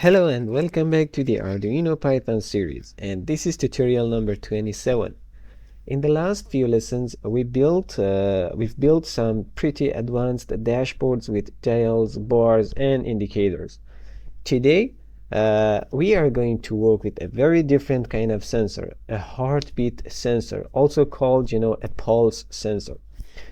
Hello and welcome back to the Arduino Python series, and this is tutorial number 27. In the last few lessons we've built some pretty advanced dashboards with tiles, bars and indicators. Today we are going to work with a very different kind of sensor, a heartbeat sensor, also called a pulse sensor.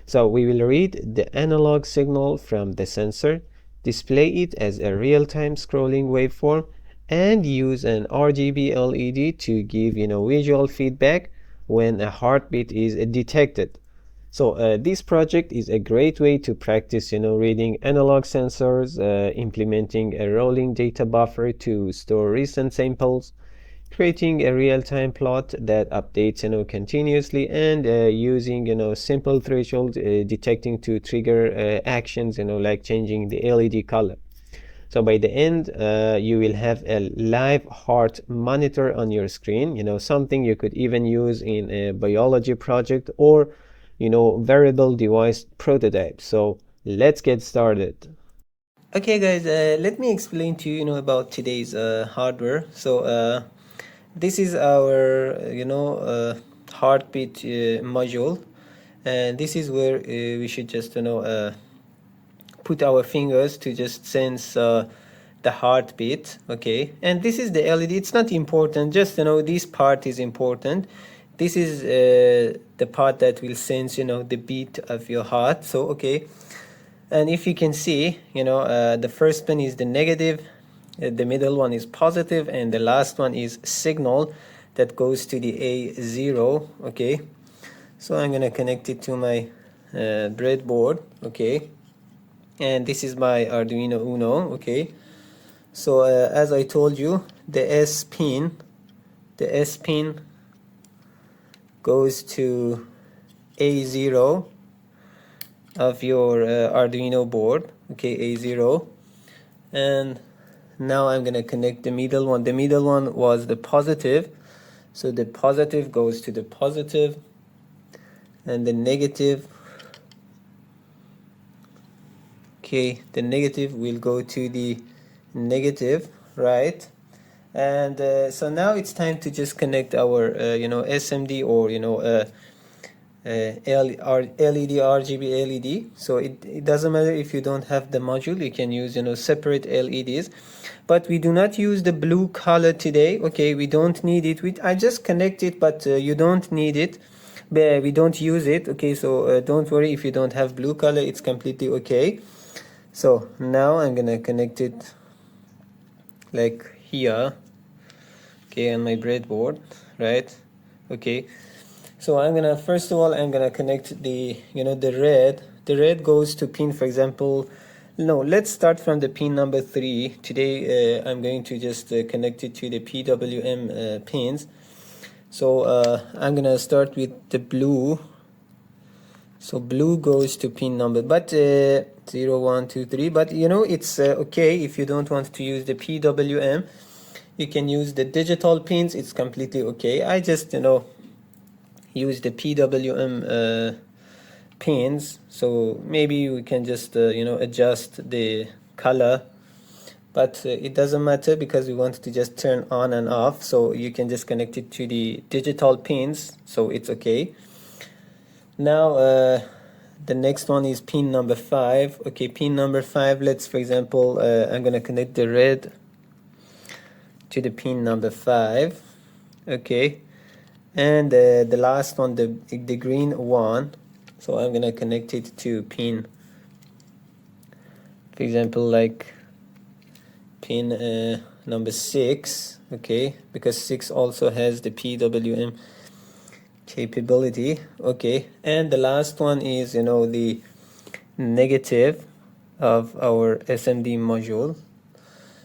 So we will read the analog signal from the sensor, display it as a real-time scrolling waveform, and use an RGB LED to give visual feedback when a heartbeat is detected. So this project is a great way to practice reading analog sensors, implementing a rolling data buffer to store recent samples, creating a real-time plot that updates continuously, and using simple threshold detecting to trigger actions like changing the LED color. So by the end you will have a live heart monitor on your screen, something you could even use in a biology project or variable device prototype. So let's get started. Okay guys, let me explain to you, about today's hardware. So this is our heartbeat module, and this is where we should just put our fingers to just sense the heartbeat. Okay, and this is the LED. It's not important, just this part is important. This is the part that will sense the beat of your heart. So okay, and if you can see, the first pin is the negative, the middle one is positive, and the last one is signal that goes to the A0. Okay, so I'm gonna connect it to my breadboard. Okay, and this is my Arduino Uno. Okay, so as I told you, the S pin goes to A0 of your Arduino board. Okay, A0. And now I'm gonna connect the middle one. The middle one was the positive, so the positive goes to the positive, and the negative, okay, the negative will go to the negative, right? And so now it's time to just connect our SMD or LED, RGB LED. So it doesn't matter if you don't have the module, you can use separate LEDs, but we do not use the blue color today. Okay, we don't need it. I just connect it, but you don't need it. We don't use it. Okay, so don't worry if you don't have blue color, it's completely okay. So now I'm gonna connect it like here, okay, on my breadboard, right? Okay, so I'm gonna first of all connect the the red goes to pin, for example, no, let's start from the pin number 3. Today I'm going to just connect it to the PWM pins. So I'm gonna start with the blue. So blue goes to pin number, but 0, 1, 2, 3, but it's okay if you don't want to use the PWM. You can use the digital pins, it's completely okay. I just use the PWM pins, so maybe we can just adjust the color, but it doesn't matter because we want to just turn on and off, so you can just connect it to the digital pins, so it's okay. Now the next one is pin number 5. Okay, pin number 5, let's, for example, I'm gonna connect the red to the pin number 5. Okay, and the last one, the green one, so I'm gonna connect it to pin, for example, like pin number 6. Okay, because 6 also has the PWM capability. Okay, and the last one is the negative of our SMD module,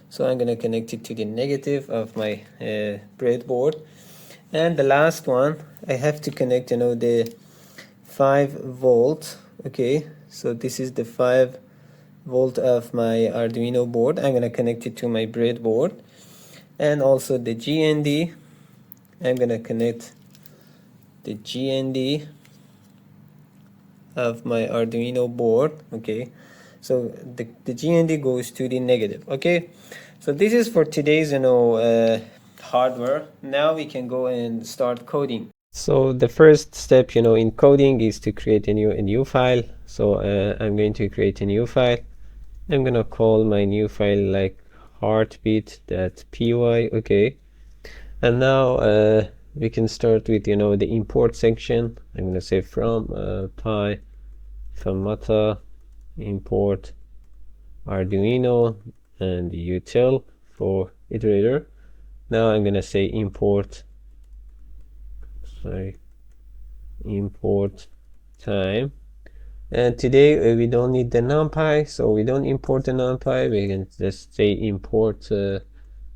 so I'm gonna connect it to the negative of my breadboard. And the last one, I have to connect the 5 volt. Okay, so this is the 5 volt of my Arduino board. I'm gonna connect it to my breadboard, and also the GND. I'm gonna connect the GND of my Arduino board. Okay, so the GND goes to the negative. Okay, So this is for today's hardware. Now we can go and start coding. So the first step in coding is to create a new file. So I'm going to create a new file. I'm gonna call my new file like heartbeat.py. Okay, and now we can start with the import section. I'm gonna say from PyFirmata import Arduino and util for iterator. Now I'm gonna say import time. And today we don't need the numpy, so we don't import the numpy. We can just say import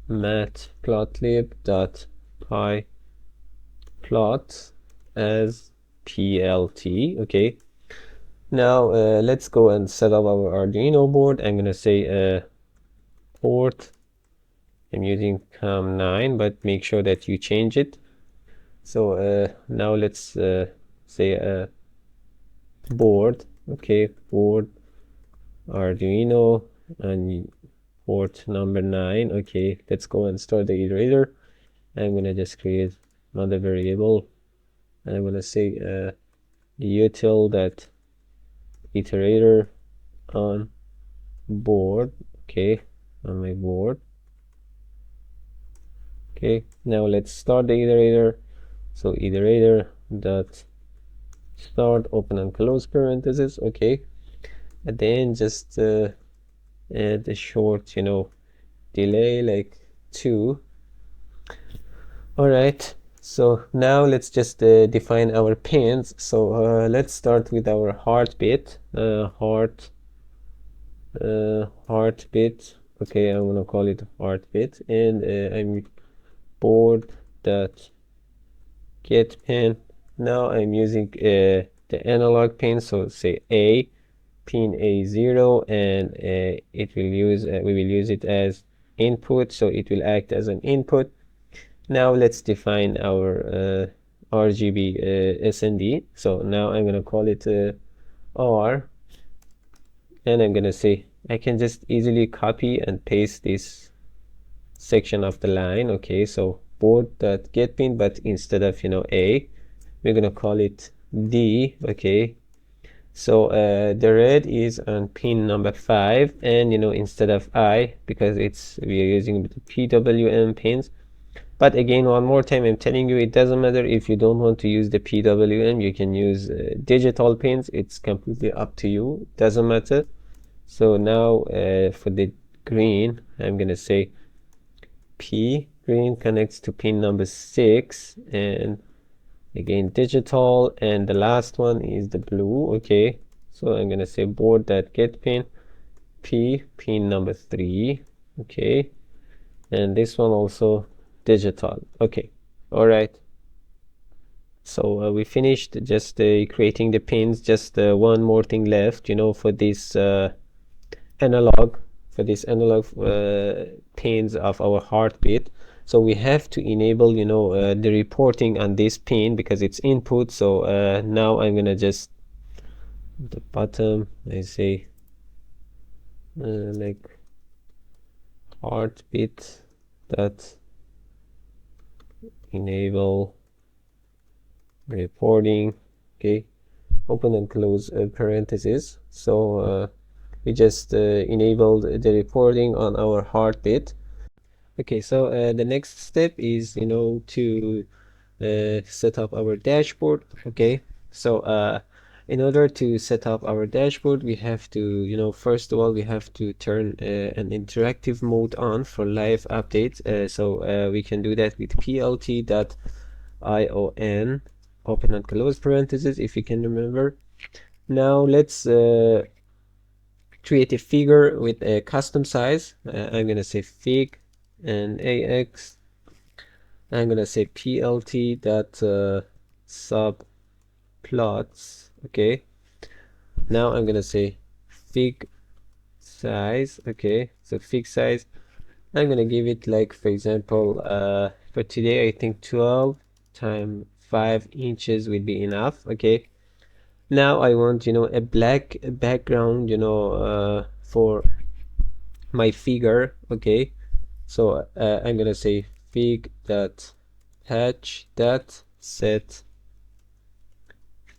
matplotlib.pyplot as plt. Okay, now let's go and set up our Arduino board. I'm gonna say port, I'm using CAM9, but make sure that you change it. So now let's say board. Okay, board Arduino and port number 9. Okay, let's go and start the iterator. I'm gonna just create another variable, and I'm gonna say util that iterator on board. Okay, on my board. Okay, now let's start the iterator. So iterator dot start open and close parentheses. Okay, and then just add a short delay like 2. All right, so now let's just define our pins. So let's start with our heartbeat. Heartbeat. Okay, I'm gonna call it heartbeat, and I'm board dot get pin. Now I'm using the analog pin, so say A, pin A0, and we will use it as input, so it will act as an input. Now let's define our RGB SND. So now I'm gonna call it R, and I'm gonna say I can just easily copy and paste this section of the line. Okay, so board.getPin, but instead of A, we're gonna call it D. Okay, so the red is on pin number 5, and instead of I, because we are using the PWM pins. But again, one more time, I'm telling you, it doesn't matter if you don't want to use the PWM. You can use digital pins. It's completely up to you. It doesn't matter. So now for the green, I'm gonna say P. Green connects to pin number 6, and again digital, and the last one is the blue. Okay, so I'm gonna say board.getPin P, pin number 3. Okay, and this one also digital. Okay, all right, so we finished just creating the pins. Just one more thing left for this analog pins of our heartbeat. So we have to enable the reporting on this pin because it's input. So now I'm gonna just at the bottom I say like heartbeat that enable reporting. Okay, open and close parentheses. So we just enabled the reporting on our heartbeat. Okay, so the next step is to set up our dashboard. Okay, so in order to set up our dashboard, we have to first of all we have to turn an interactive mode on for live updates. So we can do that with plt.ion open and close parentheses, if you can remember. Now let's create a figure with a custom size. I'm gonna say fig and ax. I'm gonna say plt dot subplots. Okay, now I'm gonna say fig size. Okay, so fig size, I'm gonna give it like, for example, for today I think 12 times 5 inches will be enough. Okay, now I want a black background for my figure. Okay, So I'm gonna say fig dot hatch dot set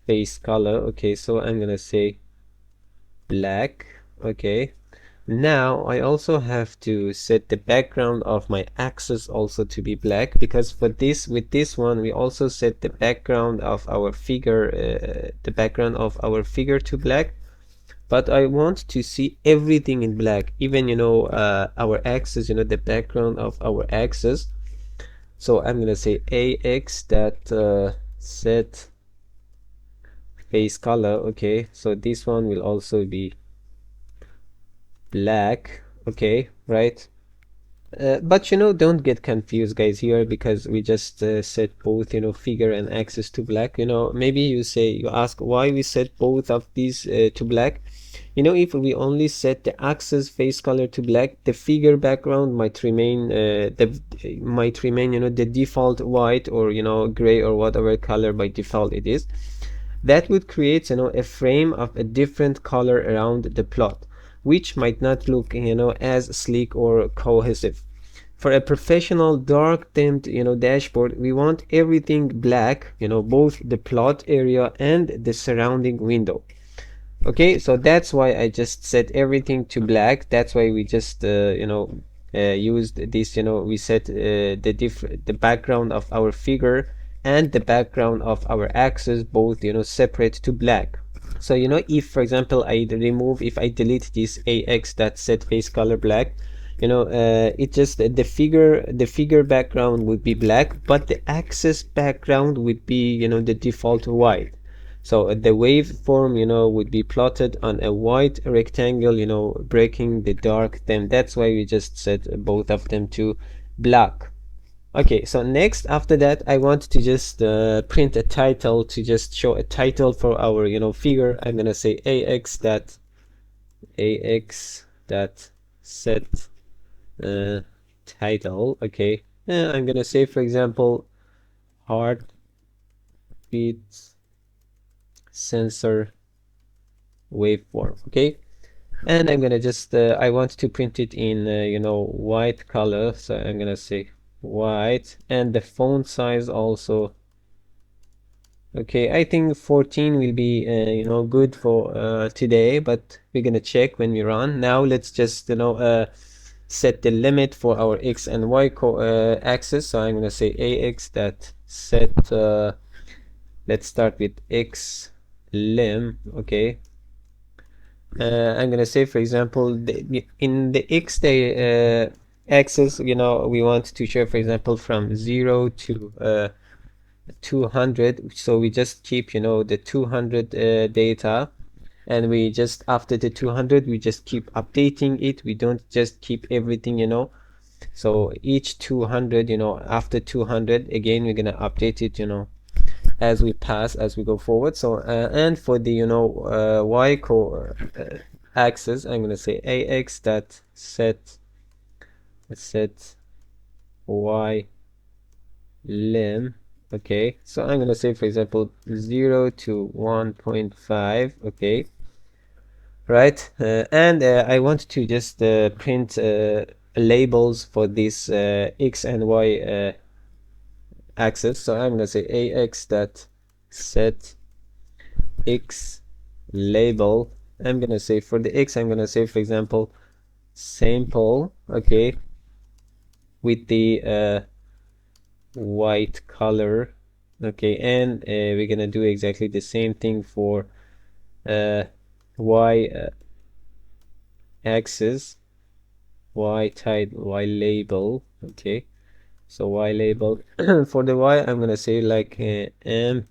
face color. Okay, so I'm gonna say black. Okay, now I also have to set the background of my axis also to be black, because for this, with this one, we also set the background of our figure, to black. But I want to see everything in black, even our axis, the background of our axis. So I'm gonna say ax that set face color. Okay, so this one will also be black. Okay, right. But don't get confused, guys, here, because we just set both figure and axis to black. Maybe you ask why we set both of these to black. If we only set the axis face color to black, the figure background might remain the default white, or gray, or whatever color by default it is. That would create a frame of a different color around the plot, which might not look as sleek or cohesive. For a professional dark themed dashboard, we want everything black, both the plot area and the surrounding window. Okay, so that's why I just set everything to black. That's why we just used this. We set the background of our figure and the background of our axis both separate to black. So if for example if I delete this ax that set face color black, it just the figure background would be black, but the axis background would be the default white. So the waveform would be plotted on a white rectangle breaking the dark theme. That's why we just set both of them to black. Okay, so next, after that, I want to just print a title, to just show a title for our figure. I'm gonna say ax dot set title. Okay, I'm gonna say, for example, heartbeat sensor waveform. Okay, and I'm gonna just I want to print it in white color, so I'm gonna say white, and the font size also. Okay, I think 14 will be good for today, but we're gonna check when we run. Now let's just set the limit for our x and y axis. So I'm gonna say ax that set let's start with x lim. Okay, I'm gonna say, for example, in the x axis, we want to show, for example, from 0 to 200. So we just keep the 200 data, and we just, after the 200, we just keep updating it. We don't just keep everything. So each 200, after 200 again, we're gonna update it as we go forward. So and for the y axis, I'm gonna say ax that set y lim. Okay, so I'm gonna say, for example, 0 to 1.5. Okay, right. And I want to just print labels for this x and y axis. So I'm gonna say ax that set x label. I'm gonna say, for the x, I'm gonna say, for example, sample. Okay, with the white color. Okay, and we're gonna do exactly the same thing for y axis, y label. Okay, so y label. For the y, I'm gonna say like amplitude.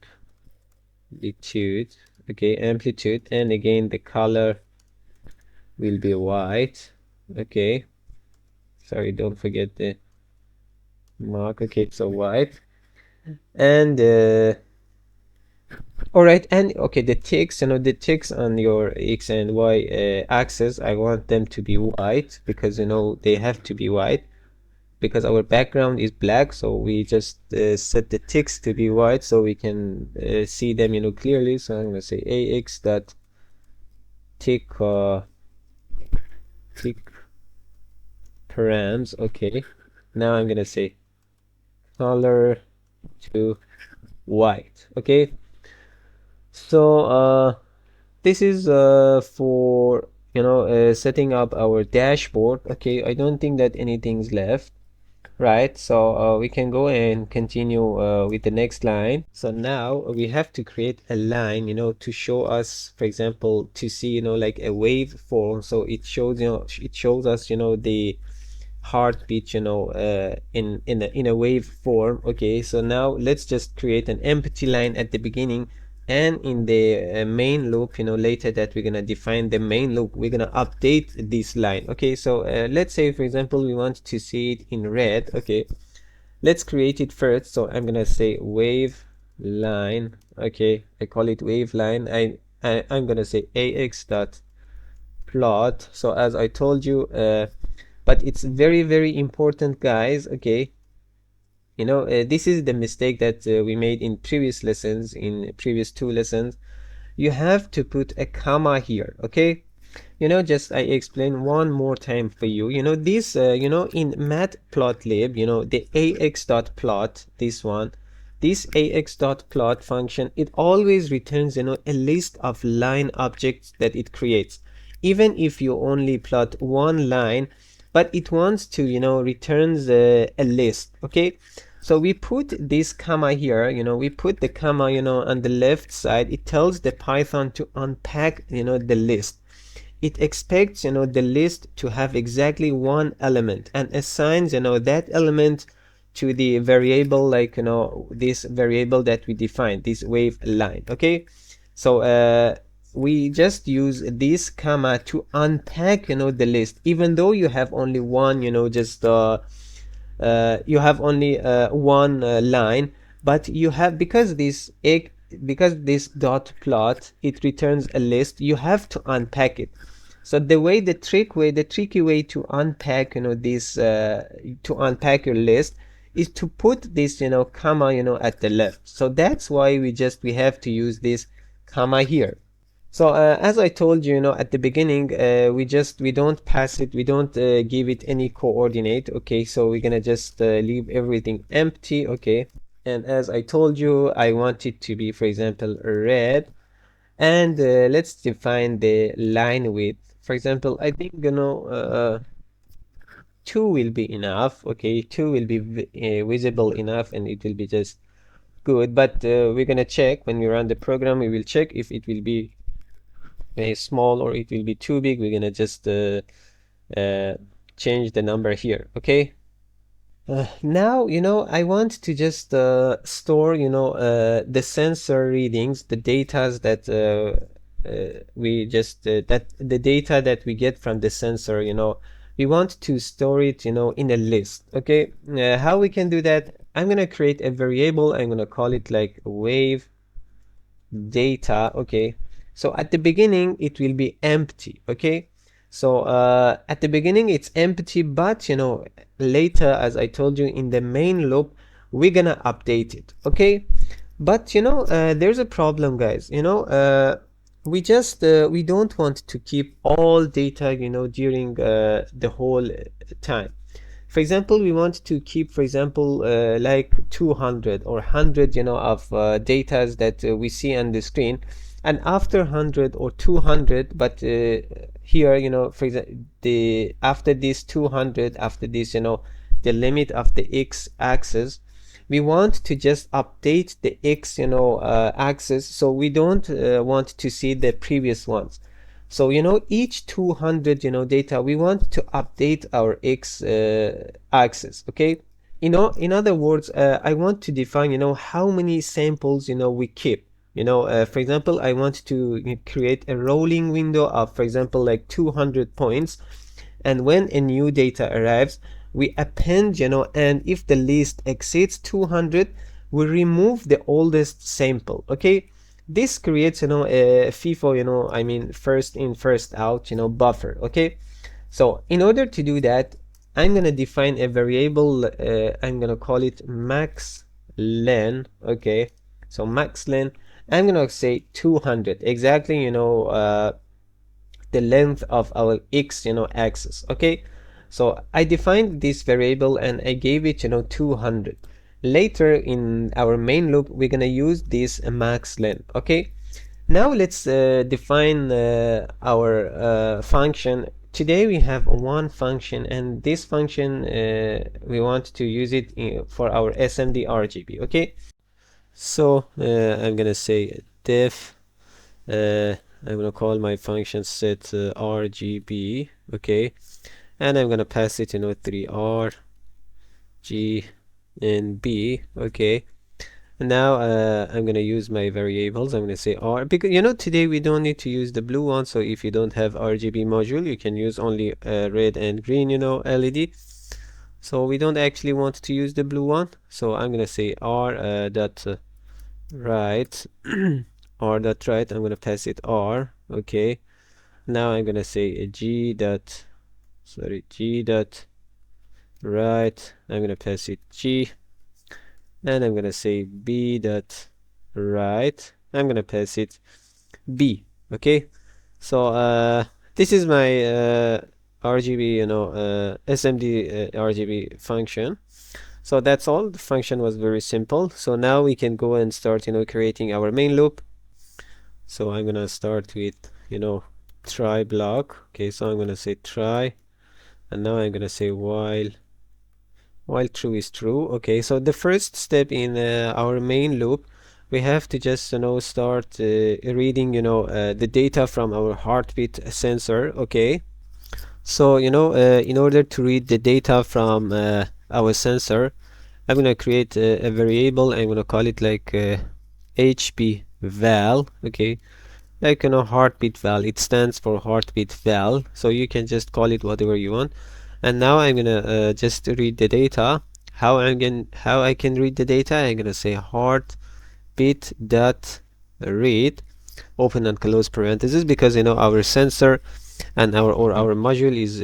Okay, amplitude, and again the color will be white. Okay, sorry, don't forget the mark. Okay, so white. And all right, and okay, the ticks, the ticks on your x and y axis, I want them to be white, because they have to be white, because our background is black. So we just set the ticks to be white, so we can see them clearly. So I'm gonna say ax dot tick params. Okay, now I'm gonna say color to white. Okay, so this is for setting up our dashboard. Okay, I don't think that anything's left, right? So we can go and continue with the next line. So now we have to create a line, to show us, for example, to see, like a waveform. So it shows, it shows us, the heartbeat, in a waveform. Okay, so now let's just create an empty line at the beginning, and in the main loop, later that we're gonna define the main loop, we're gonna update this line. Okay, so let's say, for example, we want to see it in red. Okay, let's create it first. So I'm gonna say wave line. Okay, I call it wave line. I'm gonna say ax dot plot. So as I told you, but it's very, very important, guys. Okay, this is the mistake that we made in previous lessons, in previous 2 lessons. You have to put a comma here. Okay, just I explain one more time for you. This in Matplotlib, the ax.plot, this ax.plot function, it always returns a list of line objects that it creates, even if you only plot one line, but it wants to returns a list. Okay, so we put this comma here. We put the comma on the left side. It tells the Python to unpack the list. It expects the list to have exactly one element, and assigns that element to the variable, like this variable that we defined, this wave line. Okay, so we just use this comma to unpack the list, even though you have only one, just you have only one line, but you have, because this dot plot, it returns a list, you have to unpack it. So the tricky way to unpack this to unpack your list is to put this comma at the left. So that's why we have to use this comma here. So as I told you, at the beginning, we don't pass it, we don't give it any coordinate. Okay, so we're gonna just leave everything empty. Okay, and as I told you, I want it to be, for example, red. And let's define the line width. For example, I think 2 will be enough. Okay, 2 will be visible enough, and it will be just good. But we're gonna check when we run the program. We will check if it will be small or it will be too big. We're gonna just change the number here. Okay, now I want to just store the sensor readings, the data that we just that the data that we get from the sensor. We want to store it in a list. Okay, how we can do that? I'm gonna create a variable. I'm gonna call it like wave data. Okay, so at the beginning it will be empty. Okay, so at the beginning it's empty, but later, as I told you, in the main loop, we're gonna update it. Okay, but there's a problem, guys. We don't want to keep all data during the whole time. For example, we want to keep, for example, like 200 or 100 of data that we see on the screen, and after 100 or 200, but here for example, after this 200, after this the limit of the x-axis, we want to just update the x axis, so we don't want to see the previous ones. So each 200 data, we want to update our x axis. Okay, in other words, I want to define how many samples we keep. For example, I want to create a rolling window of, for example, like 200 points, and when a new data arrives, we append and if the list exceeds 200, we remove the oldest sample. Okay, this creates a FIFO, I mean first in first out buffer. Okay, so in order to do that, I'm gonna define a variable. I'm gonna call it max len. Okay, so max len, I'm gonna say 200, exactly the length of our x axis. Okay, So I defined this variable and I gave it 200. Later in our main loop we're gonna use this max length. Okay, now let's define our function. Today we have one function, and this function we want to use it for our SMD RGB. Okay, so I'm gonna say def I'm gonna call my function set RGB. Okay, and I'm gonna pass it 3R G and B. Okay, now I'm gonna use my variables. I'm gonna say R, because today we don't need to use the blue one. So if you don't have RGB module, you can use only red and green LED. So we don't actually want to use the blue one, so I'm gonna say R dot right R dot right. I'm gonna pass it R. Okay, now I'm gonna say G dot right. I'm gonna pass it G, and I'm gonna say B dot right. I'm gonna pass it B. Okay, so this is my RGB SMD RGB function. So that's all. The function was very simple. So now we can go and start creating our main loop. So I'm gonna start with try block. Okay, so I'm gonna say try, and now I'm gonna say while true is true. Okay, so the first step in our main loop, we have to just start reading the data from our heartbeat sensor. Okay, so in order to read the data from our sensor, I'm gonna create a variable. I'm gonna call it like HP val. Okay, like heartbeat val. It stands for heartbeat val, so you can just call it whatever you want. And now I'm gonna just read the data. How I can read the data? I'm gonna say heartbeat dot read, open and close parentheses, because our sensor and our module is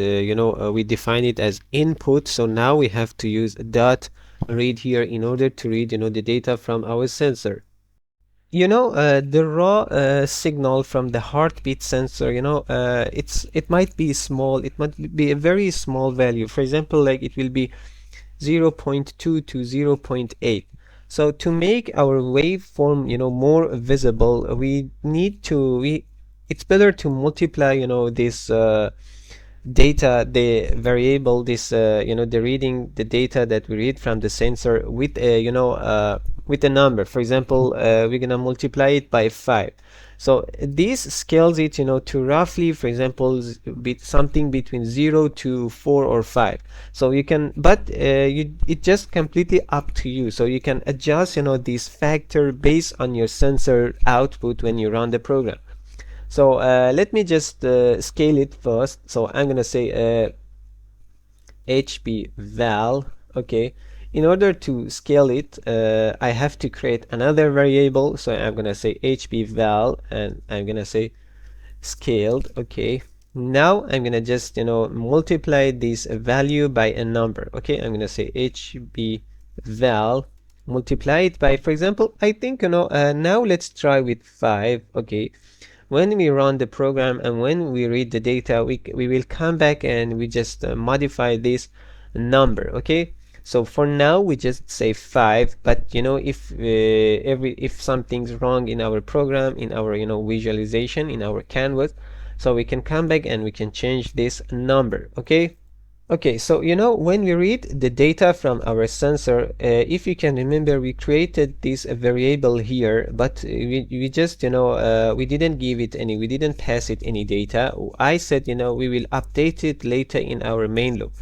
we define it as input. So now we have to use dot read here in order to read the data from our sensor. The raw signal from the heartbeat sensor, it might be small. It might be a very small value. For example, like it will be 0.2 to 0.8. So to make our waveform more visible, it's better to multiply this data, the variable, this the reading the data that we read from the sensor with a with a number. For example, we're gonna multiply it by 5. So this scales it to roughly, for example, something between 0 to 4 or 5. So you can, but it's just completely up to you. So you can adjust this factor based on your sensor output when you run the program. So let me just scale it first. So I'm gonna say HP val. Okay, in order to scale it, I have to create another variable. So I'm gonna say HP val, and I'm gonna say scaled. Okay, now I'm gonna just multiply this value by a number. Okay, I'm gonna say HP val, multiply it by, for example, I think now let's try with 5. Okay, when we run the program and when we read the data, we will come back and we just modify this number. Okay, so for now we just say 5, but if something's wrong in our program, in our visualization, in our canvas, so we can come back and we can change this number. Okay, so when we read the data from our sensor, if you can remember, we created this variable here, but we just we didn't pass it any data. I said we will update it later in our main loop.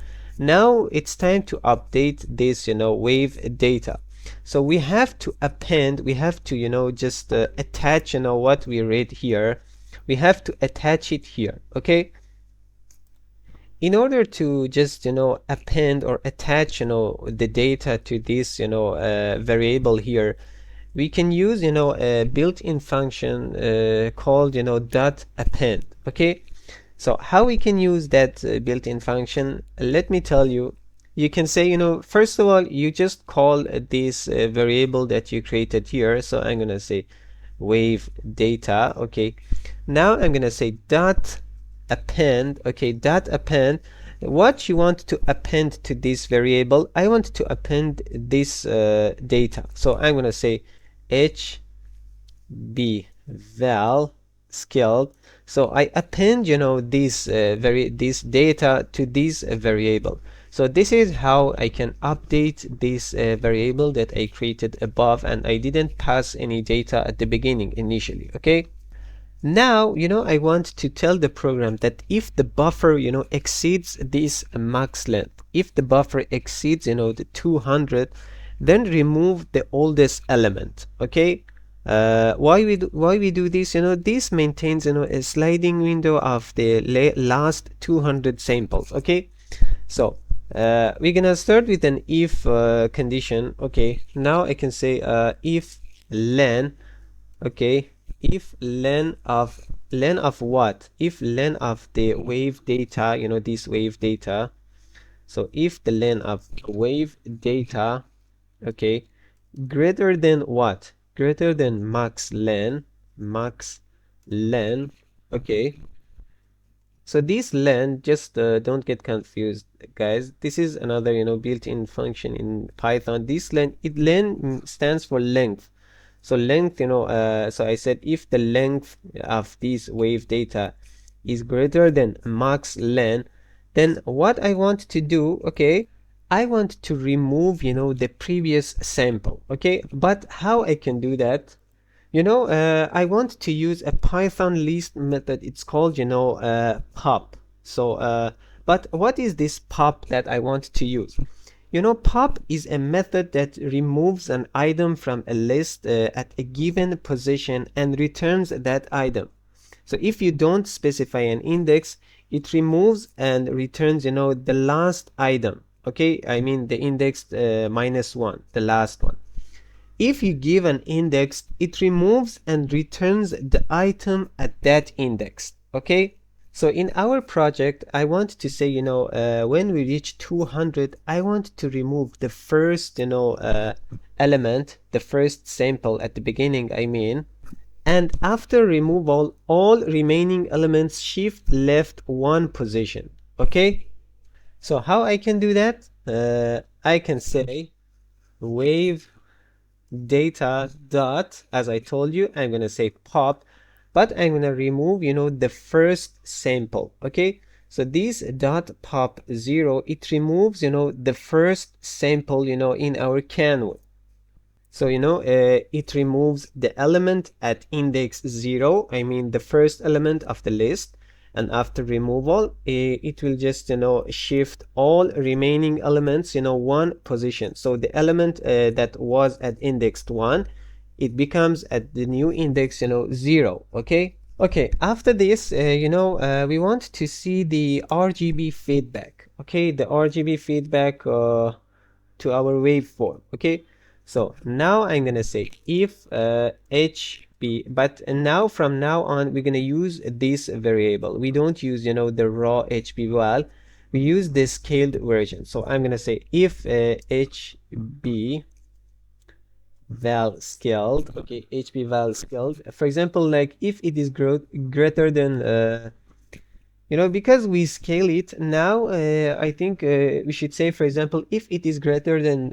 Now it's time to update this wave data. So we have to append, we have to just attach what we read here. We have to attach it here. Okay, in order to just append or attach the data to this variable here, we can use a built-in function called dot append. Okay, so how we can use that built-in function, let me tell you. You can say first of all, you just call this variable that you created here. So I'm gonna say wave data. Okay, now I'm gonna say dot append. Okay, dot append. what you want to append to this variable. I want to append this data, so I'm going to say hb_val scaled. So I append, this this data to this variable. So this is how I can update this variable that I created above, and I didn't pass any data at the beginning initially. Okay. Now, I want to tell the program that if the buffer, exceeds this max length, if the buffer exceeds, the 200, then remove the oldest element. Okay. Why we do this? This maintains, a sliding window of the last 200 samples. Okay. So we're gonna start with an if condition. Okay. Now I can say if len. Okay. If len of what? If len of the wave data, this wave data. So if the len of wave data, okay, greater than what? Greater than max len, okay. So this len, just don't get confused, guys. This is another, built-in function in Python. This len stands for length. So length, so I said if the length of this wave data is greater than max len, then what I want to do, okay, I want to remove, the previous sample. Okay, but how I can do that? I want to use a Python list method. It's called, pop. So, but what is this pop that I want to use? Pop is a method that removes an item from a list at a given position and returns that item. So if you don't specify an index, it removes and returns, the last item. Okay, I mean the index -1, the last one. If you give an index, it removes and returns the item at that index. Okay. So in our project, I want to say, when we reach 200, I want to remove the first, element, the first sample at the beginning, I mean, and after removal, all remaining elements shift left one position. Okay. So how I can do that? I can say wave data dot, as I told you, I'm going to say pop, but I'm going to remove, the first sample. Okay. So this dot pop 0, it removes, the first sample, in our canvas. So, it removes the element at index 0, I mean the first element of the list. And after removal, it will just, shift all remaining elements, one position. So the element that was at index 1, it becomes at the new index, 0. Okay. Okay. After this, we want to see the RGB feedback. Okay. The RGB feedback to our waveform. Okay. So now I'm gonna say if HB, but now from now on we're gonna use this variable. We don't use, the raw HB val. We use the scaled version. So I'm gonna say if HB val scaled. Okay, HB val scaled. For example, like if it is greater than because we scale it now, I think we should say, for example, if it is greater than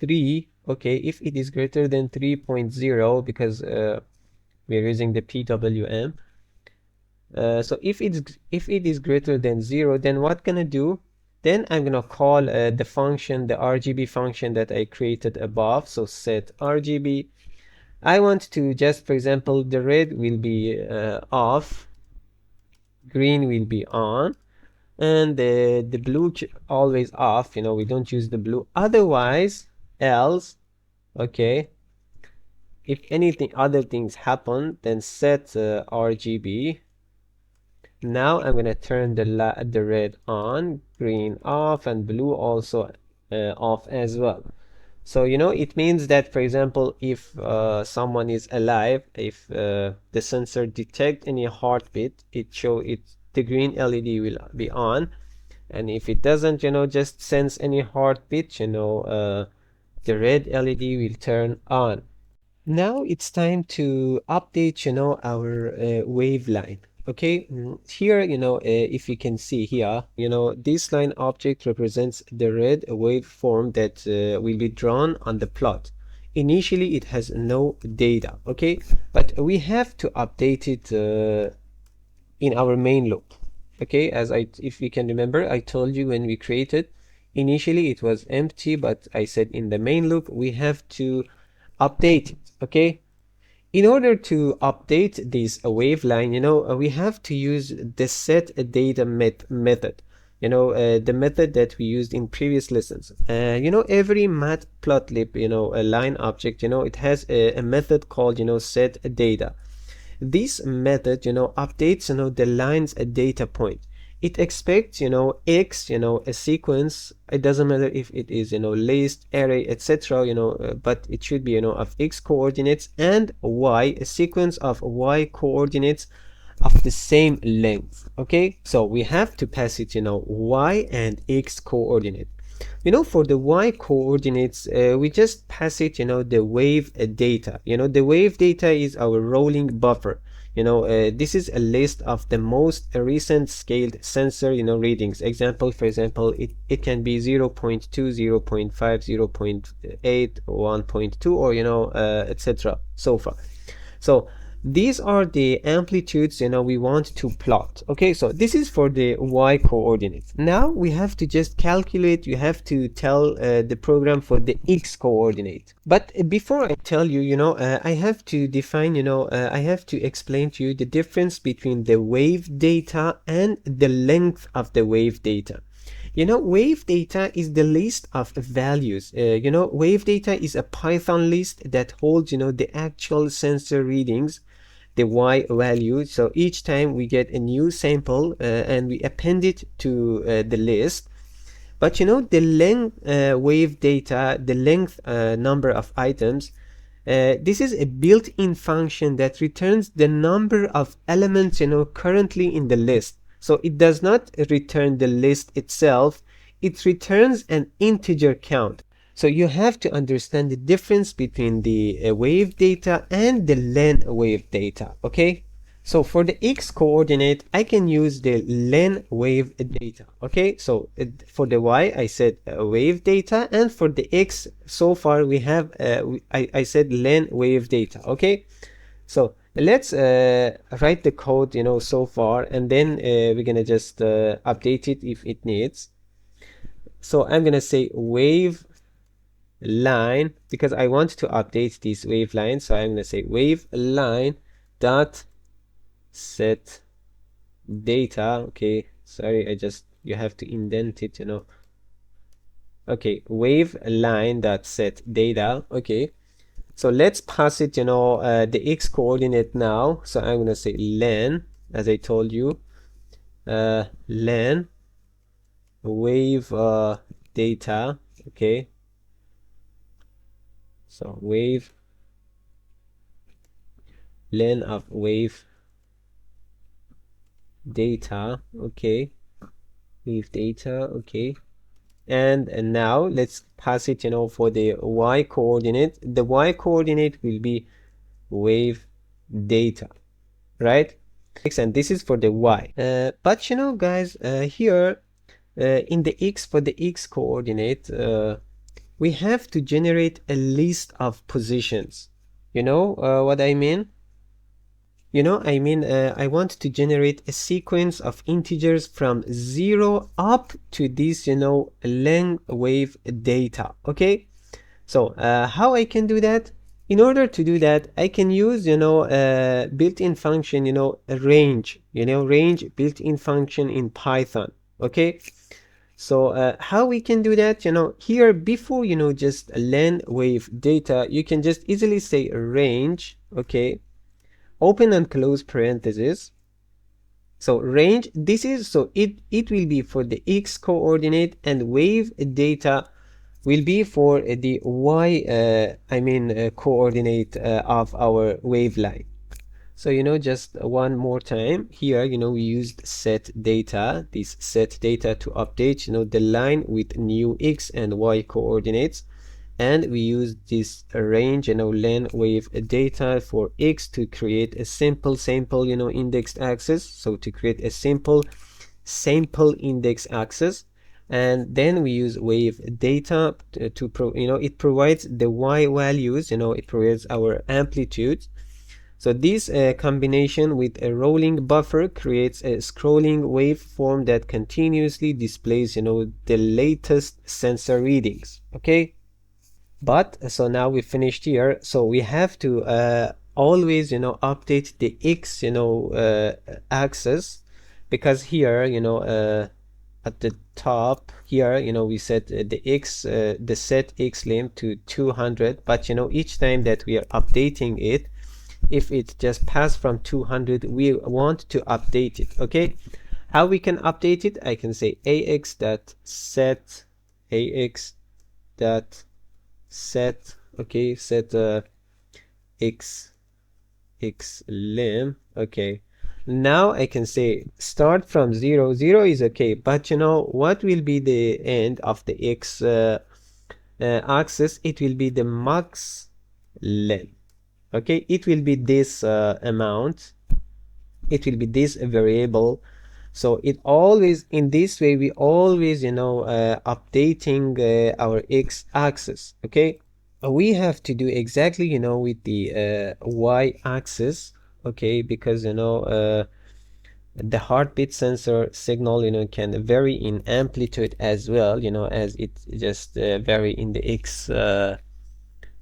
3. Okay, if it is greater than 3.0, because we're using the PWM. So if it is greater than 0, then what gonna do? Then I'm gonna call the function, the RGB function that I created above. So set RGB. I want to just, for example, the red will be off, green will be on, and the blue always off. We don't use the blue. Otherwise, else. Okay, if anything other things happen, then set RGB. Now I'm gonna turn the red on, green off, and blue also off as well. So it means that, for example, if someone is alive, if the sensor detect any heartbeat, the green LED will be on, and if it doesn't, just sense any heartbeat, the red LED will turn on. Now it's time to update, our wave line. Okay, here, if you can see here, this line object represents the red waveform that will be drawn on the plot. Initially, it has no data, okay, but we have to update it in our main loop. Okay, if you can remember, I told you when we created, initially it was empty, but I said in the main loop we have to update it. Okay, in order to update this waveline, we have to use the set data method. The method that we used in previous lessons. Every Matplotlib, a line object, it has a method called, set data. This method, updates, the line's data point. It expects, X, a sequence. It doesn't matter if it is, list, array, etc., but it should be, of X coordinates, and Y, a sequence of Y coordinates of the same length. Okay, so we have to pass it, Y and X coordinate. For the Y coordinates, we just pass it, the wave data. The wave data is our rolling buffer. This is a list of the most recent scaled sensor, readings. For example, it can be 0.2, 0.5, 0.8, 1.2, or, etc. so far. So these are the amplitudes we want to plot. Okay, so this is for the Y coordinates. Now we have to just calculate, you have to tell the program for the X coordinate. But before I tell you, I have to define, I have to explain to you the difference between the wave data and the length of the wave data. Wave data is the list of values. Wave data is a Python list that holds, the actual sensor readings, the Y value. So each time we get a new sample and we append it to the list. But the length wave data, the length number of items, this is a built-in function that returns the number of elements currently in the list. So it does not return the list itself, it returns an integer count. So you have to understand the difference between the wave data and the len wave data. Okay, so for the X coordinate, I can use the len wave data. Okay, so for the Y, I said wave data, and for the X, so far we have I said len wave data. Okay, so let's write the code so far, and then we're gonna just update it if it needs. So I'm gonna say wave line, because I want to update this wave line. So I'm gonna say wave line dot set data. Okay, sorry, you have to indent it, okay, wave line dot set data. Okay, so let's pass it, the X coordinate now. So I'm gonna say len, as I told you, len wave data. Okay, so wave len of wave data. Okay, wave data. Okay, and now let's pass it, for the Y coordinate. The Y coordinate will be wave data, right? And this is for the Y. But guys, here in the X, for the X coordinate, we have to generate a list of positions. What I mean? I want to generate a sequence of integers from 0 up to this, len wave data. Okay, so how I can do that? In order to do that, I can use, a built-in function, a range, range built-in function in Python. Okay, so how we can do that? Here before, just len wave data, you can just easily say range. Okay, open and close parentheses. So range, this is, so it will be for the X coordinate, and wave data will be for the Y coordinate of our waveline. So just one more time here, we used set data, this set data, to update the line with new X and Y coordinates. and we use this range, len wave data for x to create a simple sample, indexed axis. So to create a simple sample index axis, and then we use wave data it provides the y values, it provides our amplitude. So this combination with a rolling buffer creates a scrolling waveform that continuously displays, the latest sensor readings. Okay, but so now we finished here. So we have to always, update the x, axis, because here, at the top here, we set the x, the set x lim to 200. But each time that we are updating it, if it just passed from 200, we want to update it. Okay, how we can update it? I can say ax dot set okay, set x lim. Okay, now I can say start from 0. 0 is okay, but what will be the end of the x axis? It will be the max len. Okay, it will be this amount, it will be this variable. So it always, in this way, we always, updating our x axis. Okay, we have to do exactly, with the y axis. Okay, because the heartbeat sensor signal, can vary in amplitude as well, as it just vary in the x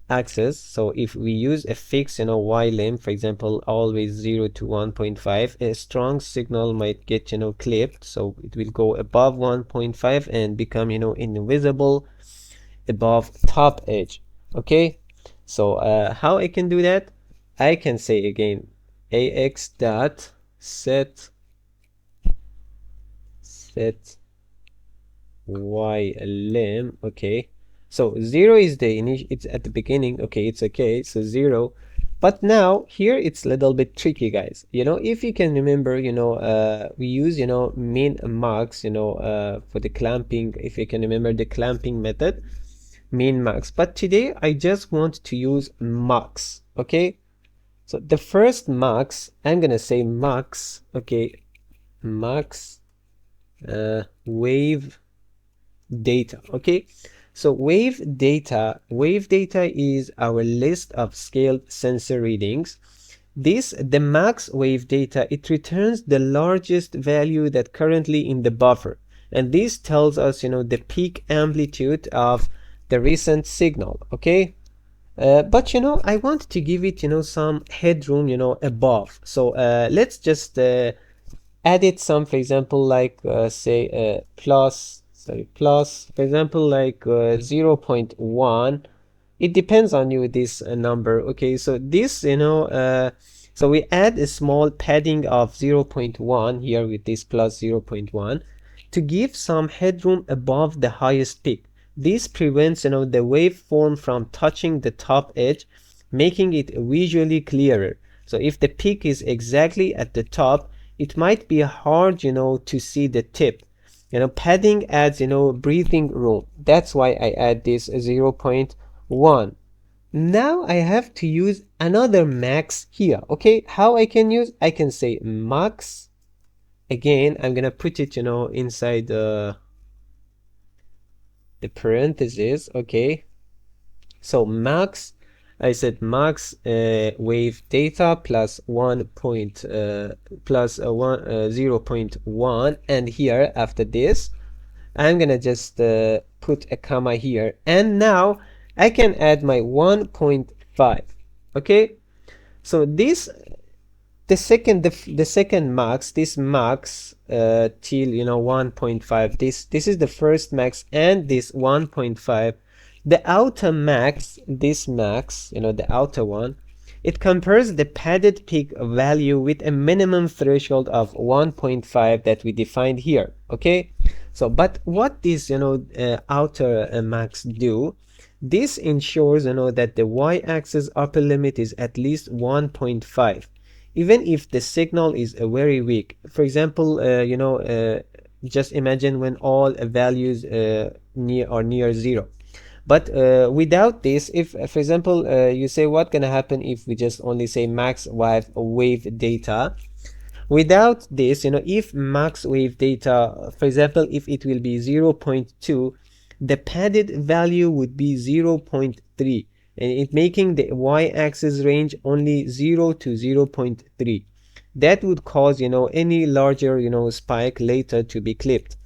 axis. So if we use a fixed, y limb, for example, always 0 to 1.5, a strong signal might get, clipped. So it will go above 1.5 and become, invisible above top edge. Okay, so how I can do that? I can say again ax dot set y lim. Okay, so 0 is the initial, it's at the beginning. Okay, it's okay, so 0. But now here it's a little bit tricky, guys. If you can remember, we use, min max, for the clamping. If you can remember the clamping method, min max. But today I just want to use max. Okay, so the first max, I'm gonna say max. Okay, max wave data. Okay, so wave data is our list of scaled sensor readings. The max wave data, it returns the largest value that currently in the buffer, and this tells us, the peak amplitude of the recent signal. Okay, but I want to give it, some headroom, above. So let's just added some, for example, like say plus, for example, like 0.1. It depends on you, this number. Okay, so this, so we add a small padding of 0.1 here with this plus 0.1 to give some headroom above the highest peak. This prevents, the waveform from touching the top edge, making it visually clearer. So if the peak is exactly at the top, it might be hard, to see the tip. Padding adds, breathing room. That's why I add this 0.1. Now I have to use another max here. Okay, how I can use? I can say max. Again, I'm gonna put it, inside the parentheses. Okay, so max, I said max wave data plus 0.1, and here after this I'm gonna just put a comma here, and now I can add my 1.5. Okay, so this the second max, this max till 1.5, this is the first max, and this 1.5. The outer max, this max, the outer one, it compares the padded peak value with a minimum threshold of 1.5 that we defined here. Okay, so but what this outer max do? This ensures that the y-axis upper limit is at least 1.5, even if the signal is very weak. For example, just imagine when all values near 0. But without this, if for example you say what gonna happen if we just only say max wave data. Without this, if max wave data, for example, if it will be 0.2, the padded value would be 0.3, and it making the y-axis range only 0 to 0.3. That would cause, any larger, spike later to be clipped.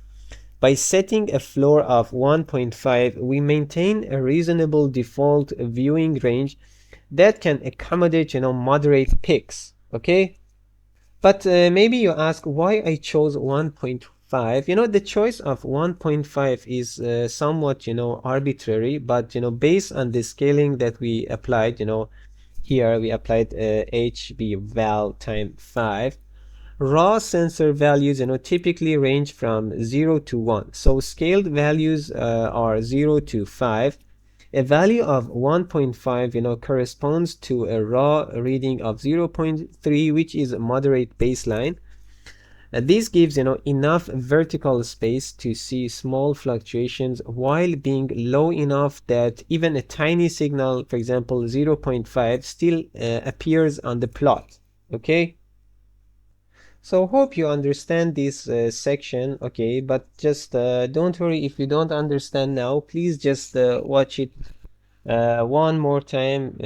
By setting a floor of 1.5, we maintain a reasonable default viewing range that can accommodate, moderate peaks. Okay? But maybe you ask why I chose 1.5. The choice of 1.5 is somewhat, arbitrary, but, based on the scaling that we applied, here we applied HB val time 5. Raw sensor values, typically range from 0 to 1. So scaled values are 0 to 5. A value of 1.5, corresponds to a raw reading of 0.3, which is a moderate baseline. This gives, enough vertical space to see small fluctuations while being low enough that even a tiny signal, for example, 0.5, still appears on the plot. Okay? So hope you understand this section, okay, but just don't worry if you don't understand now. Please just watch it one more time.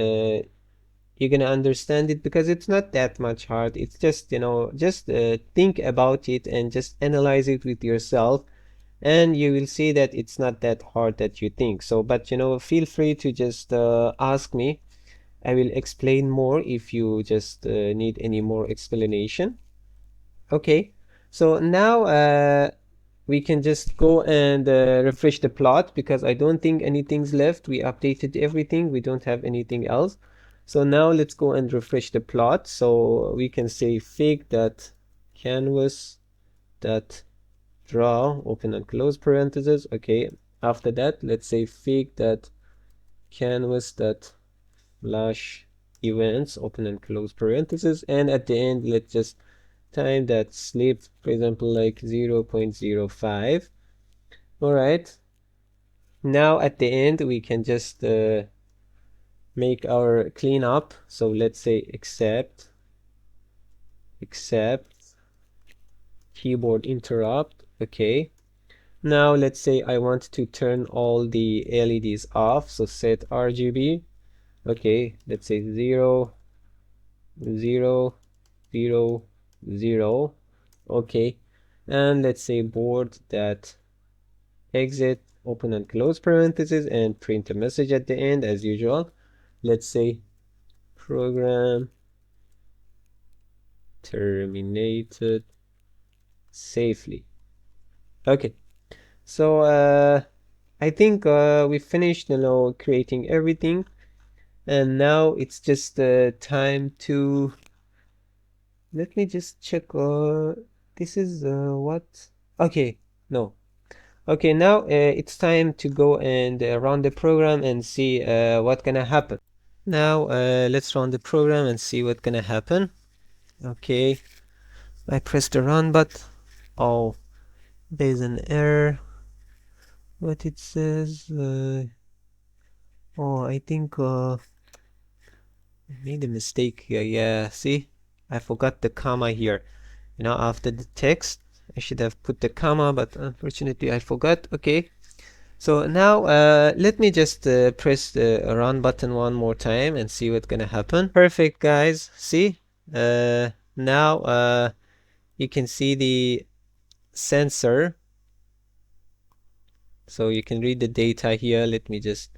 You're gonna understand it because it's not that much hard. It's just, just think about it and just analyze it with yourself, and you will see that it's not that hard that you think. So, but feel free to just ask me. I will explain more if you just need any more explanation. Okay, so now we can just go and refresh the plot because I don't think anything's left. We updated everything. We don't have anything else. So now let's go and refresh the plot. So we can say fig.canvas.draw, open and close parentheses. Okay, after that, let's say fig.canvas.flash events, open and close parentheses. And at the end, let's just time that sleep, for example, like 0.05. All right, now at the end we can just make our cleanup. So let's say except keyboard interrupt. Okay, now let's say I want to turn all the LEDs off, so set RGB. Okay, let's say 0 0 0 0. Okay, and let's say board that exit, open and close parentheses, and print a message at the end as usual. Let's say program terminated safely. Okay, so I think we finished, creating everything, and now it's just time to, let me just check. This is what? Okay, no. Okay, now it's time to go and run the program and see what's gonna happen. Now let's run the program and see what's gonna happen. Okay, I press the run button. Oh, there's an error. What it says? Oh, I think I made a mistake here. Yeah, see, I forgot the comma here. After the text, I should have put the comma, but unfortunately I forgot. Okay, so now let me just press the run button one more time and see what's gonna happen. Perfect, guys. See, now you can see the sensor, so you can read the data here. Let me just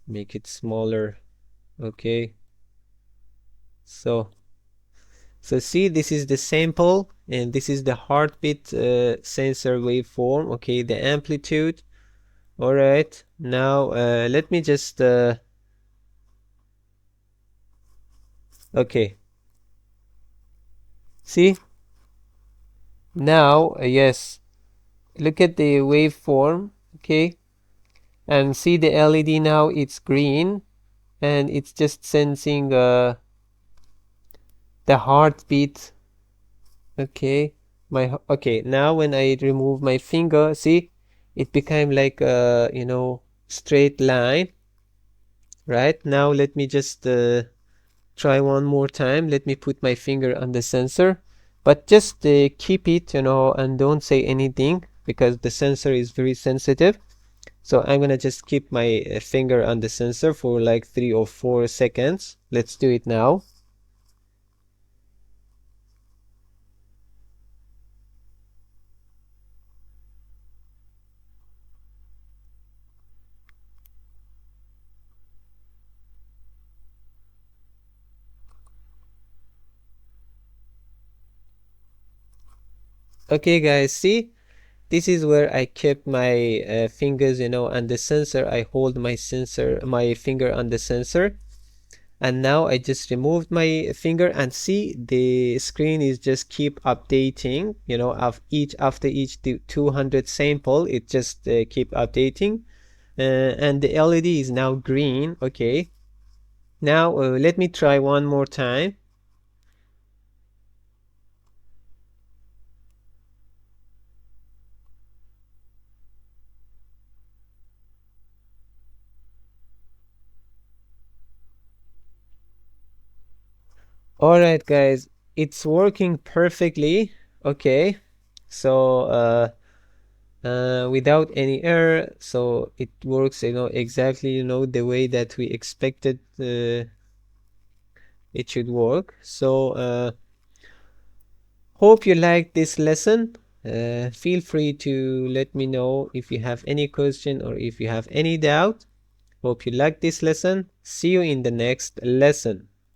make it smaller. Okay, so see, this is the sample and this is the heartbeat sensor waveform. Okay, the amplitude. All right, now let me just okay, see, now yes, look at the waveform. Okay, and see the LED now, it's green and it's just sensing the heartbeat. Okay, okay, now when I remove my finger, see, it became like straight line. Right now, let me just try one more time. Let me put my finger on the sensor, but just keep it, and don't say anything because the sensor is very sensitive. So I'm gonna just keep my finger on the sensor for like 3 or 4 seconds. Let's do it now. Okay guys, see, this is where I kept my fingers, and the sensor. I hold my finger on the sensor, and now I just removed my finger, and see, the screen is just keep updating, after each 200 sample, it just keep updating, and the LED is now green. Okay, now let me try one more time. All right guys, it's working perfectly. Okay, so without any error, so it works, exactly, the way that we expected it should work. So hope you liked this lesson. Feel free to let me know if you have any question or if you have any doubt. Hope you liked this lesson. See you in the next lesson.